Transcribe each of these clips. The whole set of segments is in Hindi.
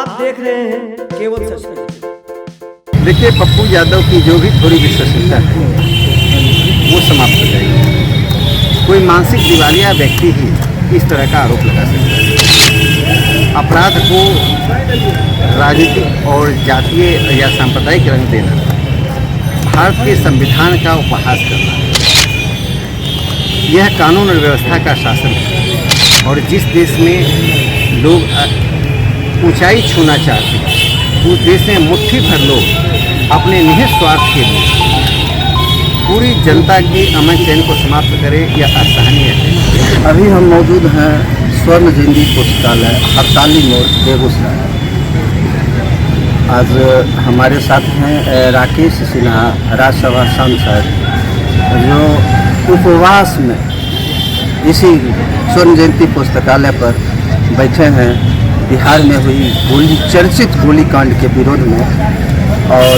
आप देख रहे हैं केवल सच। देखिए, पप्पू यादव की जो भी थोड़ी विश्वसनीयता है वो समाप्त हो जाएगी। कोई मानसिक दिवालिया व्यक्ति ही इस तरह का आरोप लगा सकता है। अपराध को राजनीतिक और जातीय या सांप्रदायिक रंग देना भारत के संविधान का उपहास करना, यह कानून और व्यवस्था का शासन है। और जिस देश में लोग ऊंचाई छूना चाहते हैं, उस देश में मुट्ठी भर लोग अपने निहित स्वार्थ के लिए पूरी जनता की अमन चैन को समाप्त करें, यह असहनीय है। अभी हम मौजूद हैं स्वर्ण जयंती पुस्तकालय हड़ताली मोड़ बेगूसराय। आज हमारे साथ हैं राकेश सिन्हा, राज्यसभा सांसद, जो उपवास में इसी स्वर्ण जयंती पुस्तकालय पर बैठे हैं बिहार में हुई चर्चित गोलीकांड के विरोध में। और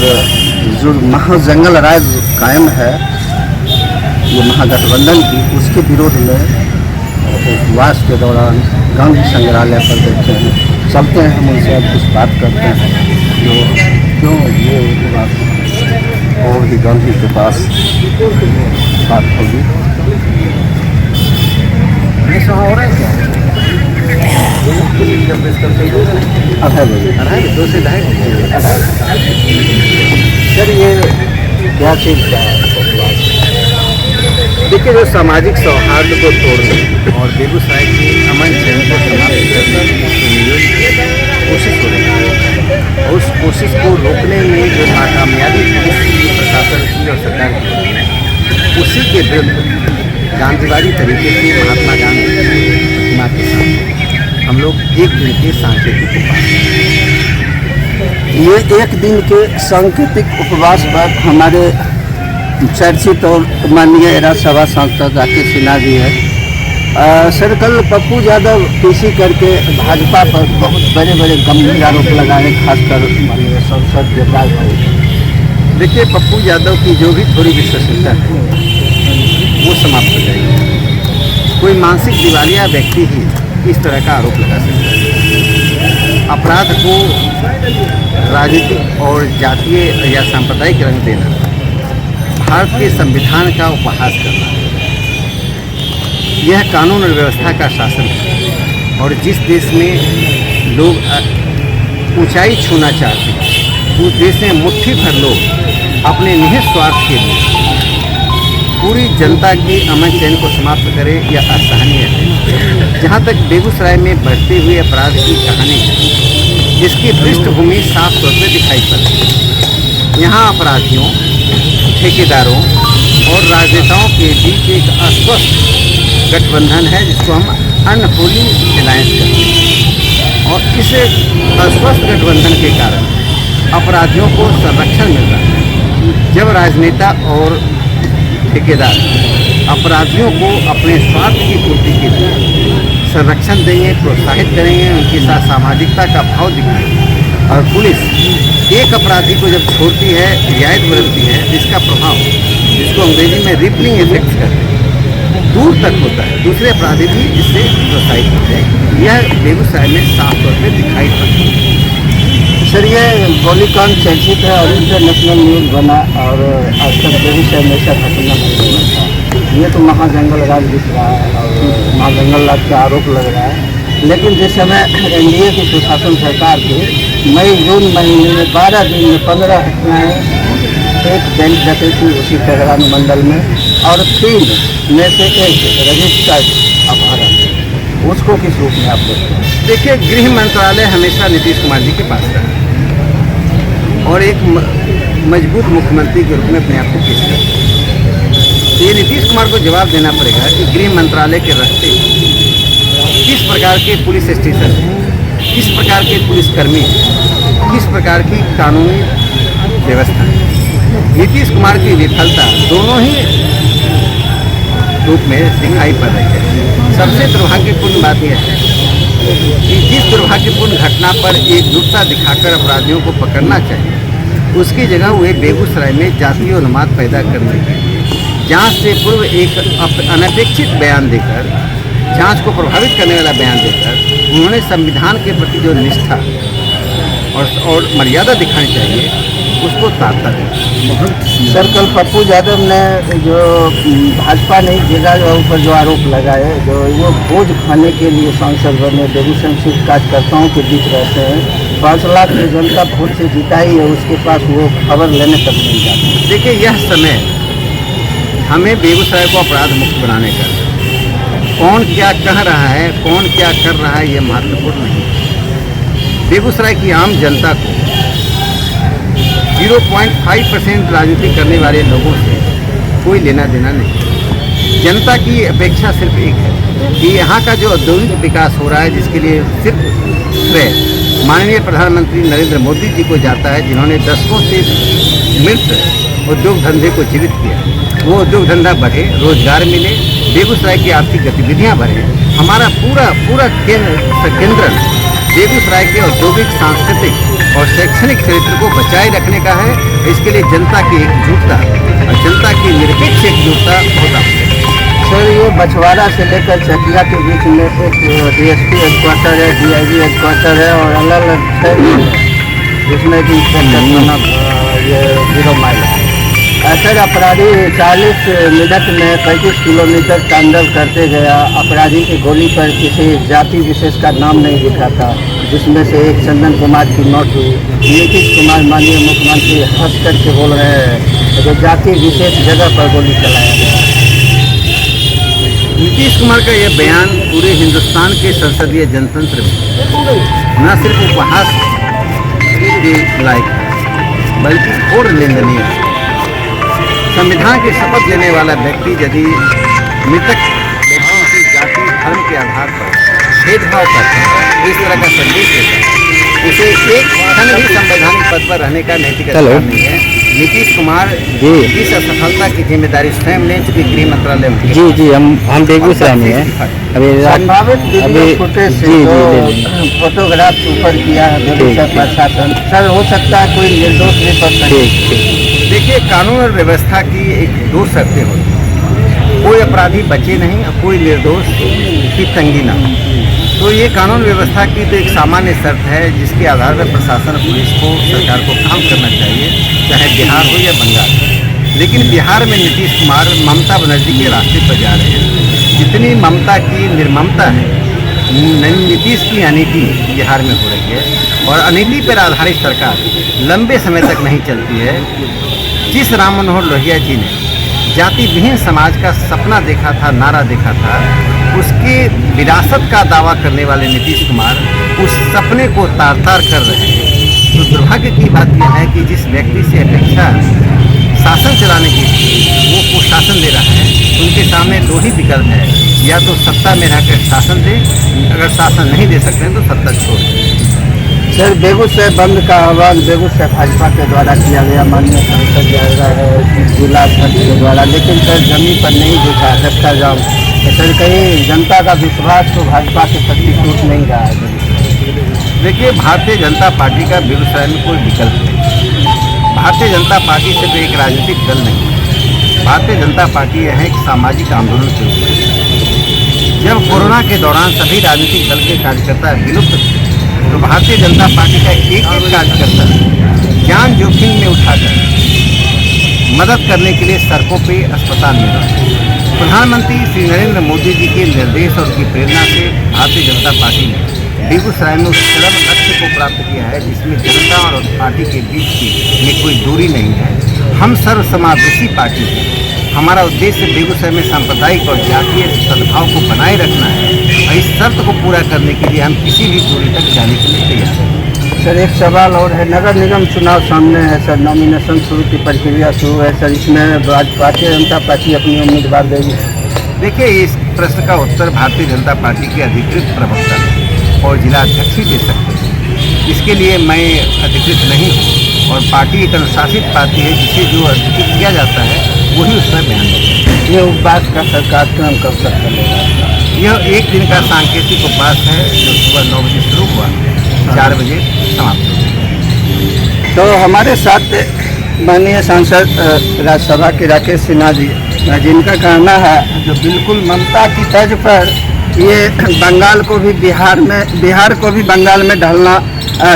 जो महाजंगल राज कायम है ये महागठबंधन की, उसके विरोध में उपवास के दौरान गांधी संग्रहालय पर बैठे हैं। चलते हैं, हम उनसे अब कुछ बात करते हैं जो क्यों ये बात और भी गांधी के पास बात होगी। हो रहा है क्या? दो से ढाई सर, ये क्या चीज़ का देखिए, जो सामाजिक सौहार्द को तोड़ने और बेगूसराय की अमन चैन को समाप्त करने की कोशिश हो रही है, और उस कोशिश को रोकने में जो नाकामयाबी प्रशासन की और सरकार की, उसी के विरुद्ध गांधीवादी तरीके से महात्मा गांधी प्रतिमा के सामने हम लोग एक दिन के सांकेतिक उपवास, ये एक दिन के सांकेतिक उपवास पर हमारे चर्चित और माननीय राज्यसभा सांसद राकेश सिन्हा जी है। सर, कल पप्पू यादव पीसी करके भाजपा पर बहुत बड़े बड़े गंभीर आरोप लगाए, खासकर माननीय सांसद देवराज भाई। देखिए, पप्पू यादव की जो भी थोड़ी विश्वसनीयता है वो समाप्त हो जाएगी। कोई मानसिक दिवालिया व्यक्ति ही इस तरह का आरोप लगा सकता है। अपराध को राजनीतिक और जातीय या सांप्रदायिक रंग देना भारत के संविधान का उपहास करना, यह कानून और व्यवस्था का शासन है। और जिस देश में लोग ऊंचाई छूना चाहते हैं, उस देश में मुट्ठी भर लोग अपने निहित स्वार्थ के लिए पूरी जनता की अमन चैन को समाप्त करें, यह असहनीय है। जहाँ तक बेगूसराय में बढ़ते हुए अपराध की कहानी है, इसकी पृष्ठभूमि साफ तौर पर दिखाई पड़ती है। यहाँ अपराधियों, ठेकेदारों और राजनेताओं के बीच एक अस्वस्थ गठबंधन है, जिसको हम अनहोली अलायंस कहते हैं। और इस अस्वस्थ गठबंधन के कारण अपराधियों को संरक्षण मिल रहा है। जब राजनेता और ठेकेदार अपराधियों को अपने स्वार्थ की पूर्ति के लिए संरक्षण देंगे, प्रोत्साहित करेंगे, उनके साथ सामाजिकता का भाव दिखाएंगे, और पुलिस एक अपराधी को जब छोड़ती है, रियायत बरतती है, जिसका प्रभाव, जिसको अंग्रेजी में रिपलिंग इफेक्ट्स कहते हैं, दूर तक होता है, दूसरे अपराधी भी इससे प्रोत्साहित होते हैं। यह बेगूसराय में साफ तौर पर दिखाई पड़ता है। सर, ये गोलीकांड चर्चित है और इंटरनेशनल न्यूज़ बना, और आज तक बेगूसराय में ऐसा घटना नहीं होना था। ये तो महाजंगल राज दिख रहा है और महाजंगल राज का आरोप लग रहा है। लेकिन जिस समय एनडीए की सुशासन सरकार थी, मई जून महीने में 12 दिन में 15 घटनाएँ, एक बैंक डकैती उसी तेहरान मंडल में, और 3 में से एक रजिस्टर्ड अपहरण, उसको किस रूप में आप देखते हैं? देखिए, गृह मंत्रालय हमेशा नीतीश कुमार जी के पास रहा और एक मजबूत मुख्यमंत्री के रूप में अपने आप को पेश करते। ये नीतीश कुमार को जवाब देना पड़ेगा कि गृह मंत्रालय के रहते किस प्रकार के पुलिस स्टेशन हैं, किस प्रकार के पुलिसकर्मी, किस प्रकार की कानूनी व्यवस्था है। नीतीश कुमार की विफलता दोनों ही रूप में दिखाई पड़ रही है। सबसे दुर्भाग्यपूर्ण बात यह है कि जिस दुर्भाग्यपूर्ण घटना पर एकजुटता दिखाकर अपराधियों को पकड़ना चाहिए, उसकी जगह वे बेगूसराय में जातीय उन्माद पैदा करने के लिए जांच से पूर्व एक अनपेक्षित बयान देकर, जांच को प्रभावित करने वाला बयान देकर, उन्होंने संविधान के प्रति जो निष्ठा और मर्यादा दिखानी चाहिए, उसको ताड़ता है। सर, कल पप्पू यादव ने जो भाजपा नहीं जिला पर जो आरोप लगाए, जो वो भोज खाने के लिए सांसद बने, बेगूसराय से कार्यकर्ताओं के बीच रहते हैं, 5 लाख की जनता वोट से जिताई है, उसके पास वो खबर लेने तक नहीं जाते। देखिए, यह समय हमें बेगूसराय को अपराध मुक्त बनाने का, कौन क्या कह रहा है, कौन क्या कर रहा है, ये महत्वपूर्ण नहीं है। बेगूसराय की आम जनता को 0.5% राजनीति करने वाले लोगों से कोई लेना देना नहीं। जनता की अपेक्षा सिर्फ एक है कि यहाँ का जो औद्योगिक विकास हो रहा है, जिसके लिए सिर्फ श्रेय माननीय प्रधानमंत्री नरेंद्र मोदी जी को जाता है, जिन्होंने दशकों से मृत उद्योग धंधे को जीवित किया, वो उद्योग धंधा बढ़े, रोजगार मिले, बेगूसराय की आर्थिक गतिविधियाँ बढ़े। हमारा पूरा केंद्र बेगूसराय के औद्योगिक, सांस्कृतिक और शैक्षणिक क्षेत्र को बचाए रखने का है। इसके लिए जनता की एकजुटता और जनता की निरपेक्ष एकजुटता बहुत आवश्यक है। सर, ये बछवाड़ा से लेकर चकिया के बीच में एक DSP हेडक्वार्टर है, DIG हेडक्वार्टर है और अलग अलग शहर जिसमें कि ये 0 माइल है। ऐसे अपराधी 40 मिनट में 35 किलोमीटर तांडव करते गया। अपराधी की गोली पर किसी जाति विशेष का नाम नहीं लिखा था, जिसमें से एक चंदन कुमार की मौत हुई। नीतीश कुमार माननीय मुख्यमंत्री हंस करके बोल रहे हैं जो जाति विशेष जगह पर गोली चलाया गया। नीतीश कुमार का यह बयान पूरे हिंदुस्तान के संसदीय जनतंत्र में न सिर्फ उपहास के लायक है, बल्कि और निंदनीय है। संविधान की शपथ लेने वाला व्यक्ति यदि मृतक व्यक्ति की जाति धर्म के आधार पर भेदभाव करता है, इस तरह का संदेश देता है, उसे एक क्षण भी संवैधानिक पद पर रहने का नैतिक अधिकार नहीं है। नीतीश कुमार इस असफलता की जिम्मेदारी स्वयं ले चुकी गृह मंत्रालय में। जी, हम बेगूसराय में हैं। अभी फुटेज से फोटोग्राफ ऊपर किया है बेगूसराय प्रशासन। सर, हो सकता है कोई निर्दोष भी पड़ सकते। देखिए, कानून और व्यवस्था की एक 2 शर्तें होती हैं, कोई अपराधी बचे नहीं और कोई निर्दोष की तंगी ना हो। तो ये कानून व्यवस्था की तो एक सामान्य शर्त है, जिसके आधार पर प्रशासन, पुलिस को, सरकार को काम करना चाहिए, चाहे बिहार हो या बंगाल। लेकिन बिहार में नीतीश कुमार ममता बनर्जी के रास्ते पर जा रहे हैं। जितनी ममता की निर्ममता है, नीतीश की अनीति बिहार में हो रही है और अनीति पर आधारित सरकार लंबे समय तक नहीं चलती है। जिस राम मनोहर लोहिया जी ने जाति विहीन समाज का सपना देखा था, नारा देखा था, उसके विरासत का दावा करने वाले नीतीश कुमार उस सपने को तार-तार कर रहे हैं। तो दुर्भाग्य की बात यह है कि जिस व्यक्ति से अपेक्षा शासन चलाने की वो कुशासन दे रहा है, उनके सामने 2 ही विकल्प है, या तो सत्ता में रहकर शासन दे, अगर शासन नहीं दे सकते हैं तो सत्ता छोड़ दें। सर, बेगूसराय बंद का आह्वान बेगूसराय भाजपा के द्वारा किया गया, माननीय सांसद जिला अध्यक्ष के द्वारा, लेकिन सर जमीन पर नहीं दिखा रखा जाम। तो सर, कहीं जनता का विश्वास तो भाजपा के प्रति टूट नहीं रहा है? देखिए, भारतीय जनता पार्टी का बेगूसराय में कोई विकल्प नहीं। भारतीय जनता पार्टी सिर्फ एक राजनीतिक दल नहीं है। भारतीय जनता पार्टी यह है एक सामाजिक आंदोलन के रूप में। जब कोरोना के दौरान सभी राजनीतिक दल के कार्यकर्ता विलुप्त थे, तो भारतीय जनता पार्टी का एक कार्यकर्ता जान जोखिम में उठाकर मदद करने के लिए सड़कों पे, अस्पताल में रहा। प्रधानमंत्री श्री नरेंद्र मोदी जी के निर्देश और उनकी प्रेरणा से भारतीय जनता पार्टी ने बेगूसराय में उस चरम लक्ष्य को प्राप्त किया है, जिसमें जनता और पार्टी के बीच में कोई दूरी नहीं है। हम सर्वसमावेशी पार्टी हैं। हमारा उद्देश्य बेगूसराय में सांप्रदायिक और जातीय सद्भाव को बनाए रखना है और इस शर्त को पूरा करने के लिए हम किसी भी दूरी तक जाने के लिए तैयार हैं। सर, एक सवाल और है। नगर निगम चुनाव सामने है सर, नॉमिनेशन शुरू की प्रक्रिया शुरू है सर, इसमें भारतीय जनता पार्टी अपनी उम्मीदवार देगी? देखिए, इस प्रश्न का उत्तर भारतीय जनता पार्टी के अधिकृत प्रवक्ता और जिला अध्यक्ष ही दे सकते हैं। इसके लिए मैं अधिकृत नहीं हूँ और पार्टी एक अनुशासित पार्टी है, जिसे जो अधिकृत किया जाता है वही उस पर बयान देता है। ये उपवास का सरकार कार्यक्रम कब तक चलेगा? यह 1 दिन का सांकेतिक उपवास है, जो सुबह 9 बजे शुरू हुआ, 4 बजे समाप्त हुआ। तो हमारे साथ माननीय सांसद राज्यसभा के राकेश सिन्हा जी, जिनका कहना है जो बिल्कुल ममता की तर्ज पर ये बंगाल को भी बिहार को भी बंगाल में ढलना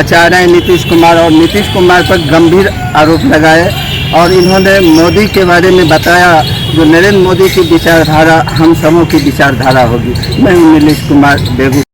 चाह रहे हैं नीतीश कुमार, और नीतीश कुमार पर गंभीर आरोप लगाए। और इन्होंने मोदी के बारे में बताया, जो नरेंद्र मोदी की विचारधारा हम सबों की विचारधारा होगी। मैं हूं नीतीश कुमार, बेगूसराय।